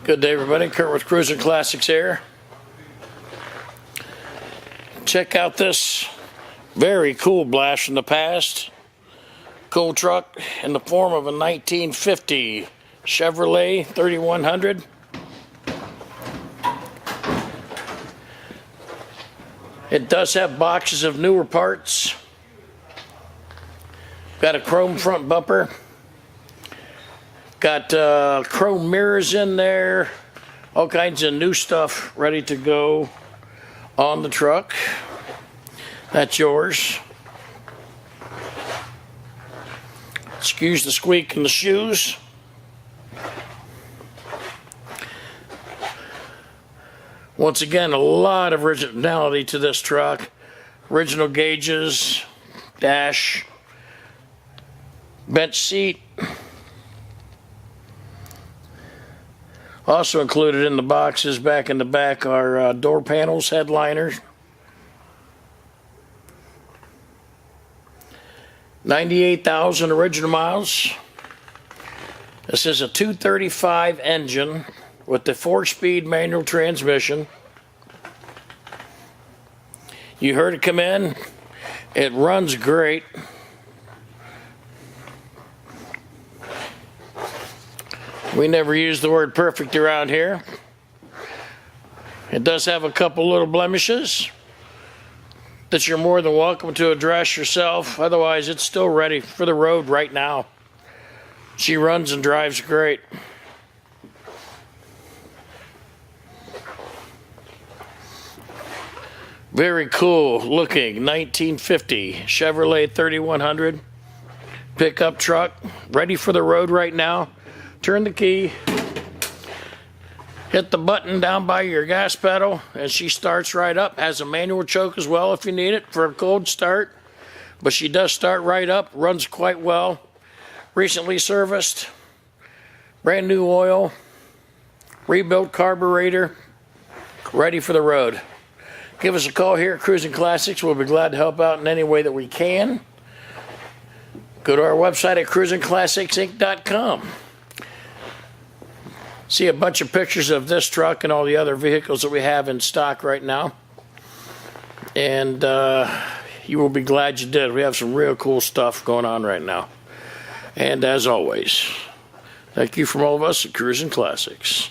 Good day, everybody. Kurt with Cruisin Classics here. Check out this very cool blast from the past. Cool truck in the form of a 1950 Chevrolet 3100. It does have boxes of newer parts. Got a chrome front bumper. Got chrome mirrors in there. All kinds of new stuff ready to go on the truck. That's yours. Excuse the squeak in the shoes. Once again, a lot of originality to this truck. Original gauges, dash, bench seat. Also included in the boxes back in the back are door panels, headliners. 98,000 original miles. This is a 235 engine with the 4-speed manual transmission. You heard it come in. It runs great. We never use the word perfect around here. It does have a couple little blemishes that you're more than welcome to address yourself. Otherwise, it's still ready for the road right now. She runs and drives great. Very cool looking 1950 Chevrolet 3100 pickup truck, ready for the road right now. Turn the key, hit the button down by your gas pedal, and she starts right up. Has a manual choke as well if you need it for a cold start. But she does start right up, runs quite well. Recently serviced, brand new oil, rebuilt carburetor, ready for the road. Give us a call here at Cruisin Classics. We'll be glad to help out in any way that we can. Go to our website at cruisinclassicsinc.com. See a bunch of pictures of this truck and all the other vehicles that we have in stock right now. And you will be glad you did. We have some real cool stuff going on right now. And as always, thank you from all of us at Cruisin Classics.